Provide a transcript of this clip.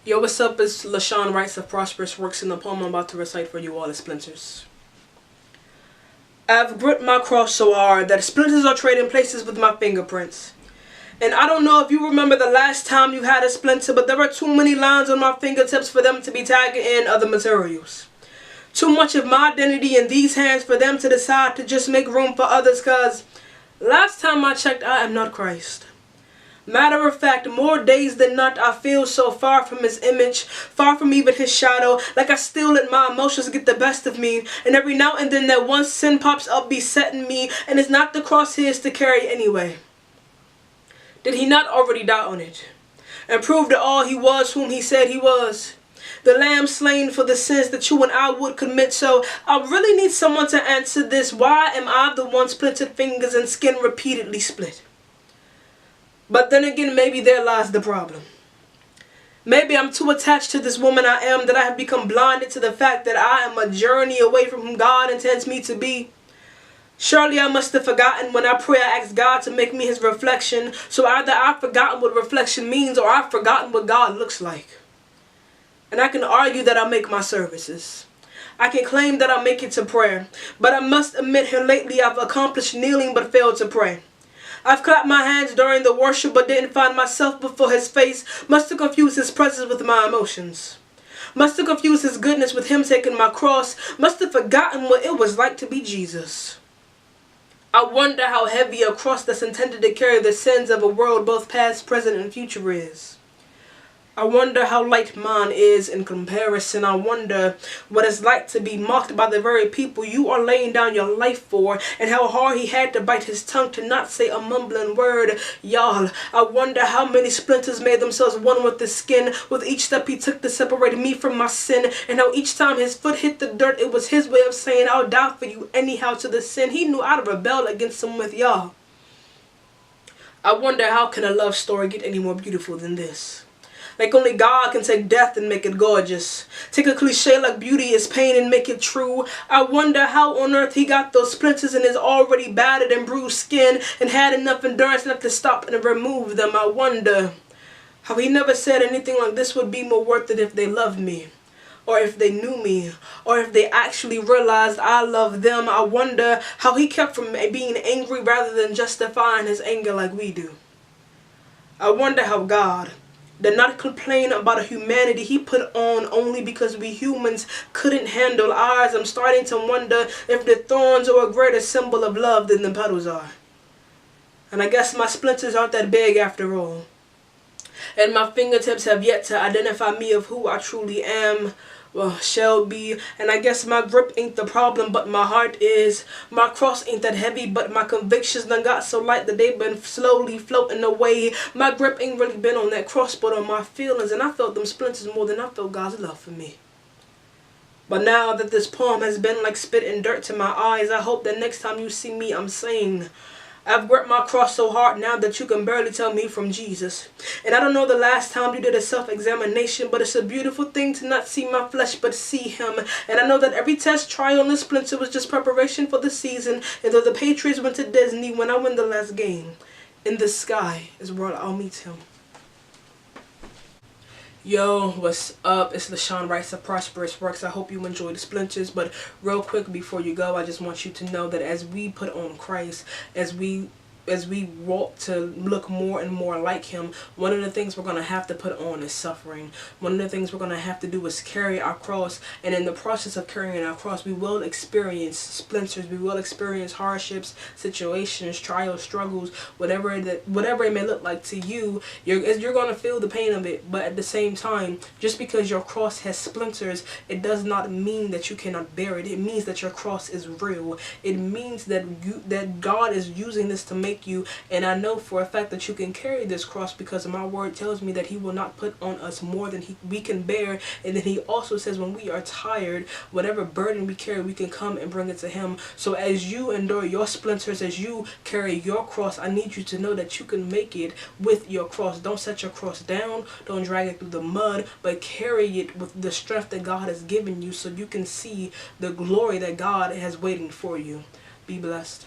Yo, what's up? It's La'ShounWrites of Prosperous Works, in the poem I'm about to recite for you all is Splinters. I've gripped my cross so hard that splinters are trading places with my fingerprints. And I don't know if you remember the last time you had a splinter, but there are too many lines on my fingertips for them to be tagging in other materials. Too much of my identity in these hands for them to decide to just make room for others, cause last time I checked, I am not Christ. Matter of fact, more days than not, I feel so far from his image, far from even his shadow, like I still let my emotions get the best of me, and every now and then that one sin pops up besetting me, and it's not the cross his to carry anyway. Did he not already die on it, and prove to all he was whom he said he was? The lamb slain for the sins that you and I would commit. So I really need someone to answer this. Why am I the one splintered fingers and skin repeatedly split? But then again, maybe there lies the problem. Maybe I'm too attached to this woman I am that I have become blinded to the fact that I am a journey away from whom God intends me to be. Surely I must have forgotten when I pray I ask God to make me his reflection. So either I've forgotten what reflection means or I've forgotten what God looks like. And I can argue that I make my services. I can claim that I make it to prayer. But I must admit here lately I've accomplished kneeling but failed to pray. I've clapped my hands during the worship but didn't find myself before his face. Must have confused his presence with my emotions. Must have confused his goodness with him taking my cross. Must have forgotten what it was like to be Jesus. I wonder how heavy a cross that's intended to carry the sins of a world both past, present, and future is. I wonder how light mine is in comparison. I wonder what it's like to be mocked by the very people you are laying down your life for, and how hard he had to bite his tongue to not say a mumbling word. Y'all, I wonder how many splinters made themselves one with the skin with each step he took to separate me from my sin, and how each time his foot hit the dirt it was his way of saying I'll die for you anyhow to the sin he knew I'd rebel against him with. Y'all, I wonder how can a love story get any more beautiful than this? Like only God can take death and make it gorgeous. Take a cliche like beauty is pain and make it true. I wonder how on earth he got those splinters in his already battered and bruised skin and had enough endurance enough to stop and remove them. I wonder how he never said anything like this would be more worth it if they loved me, or if they knew me, or if they actually realized I love them. I wonder how he kept from being angry rather than justifying his anger like we do. I wonder how God did not complain about a humanity he put on only because we humans couldn't handle ours. I'm starting to wonder if the thorns are a greater symbol of love than the petals are. And I guess my splinters aren't that big after all. And my fingertips have yet to identify me of who I truly am. Well, shall be. And I guess my grip ain't the problem, but my heart is. My cross ain't that heavy, but my convictions done got so light that they've been slowly floating away. My grip ain't really been on that cross, but on my feelings, and I felt them splinters more than I felt God's love for me. But now that this poem has been like spit and dirt to my eyes, I hope that next time you see me, I'm saying, I've gripped my cross so hard now that you can barely tell me from Jesus. And I don't know the last time you did a self-examination, but it's a beautiful thing to not see my flesh but see him. And I know that every test, trial, and splinter was just preparation for the season. And though the Patriots went to Disney, when I win the last game, in the sky is where I'll meet him. Yo, what's up? It's La'ShounWrites of Prosperous Works. I hope you enjoy the splinters, but real quick before you go, I just want you to know that as we put on Christ, as we walk to look more and more like him, one of the things we're going to have to put on is suffering. One of the things we're going to have to do is carry our cross, and in the process of carrying our cross, we will experience splinters, we will experience hardships, situations, trials, struggles, whatever it may look like to you. You're going to feel the pain of it, but at the same time, just because your cross has splinters, it does not mean that you cannot bear it. It means that your cross is real. It means that God is using this to make you, and I know for a fact that you can carry this cross because my word tells me that he will not put on us more than we can bear. And then he also says when we are tired, whatever burden we carry, we can come and bring it to him. So as you endure your splinters, as you carry your cross, I need you to know that you can make it with your cross. Don't set your cross down, don't drag it through the mud, but carry it with the strength that God has given you so you can see the glory that God has waiting for you. Be blessed.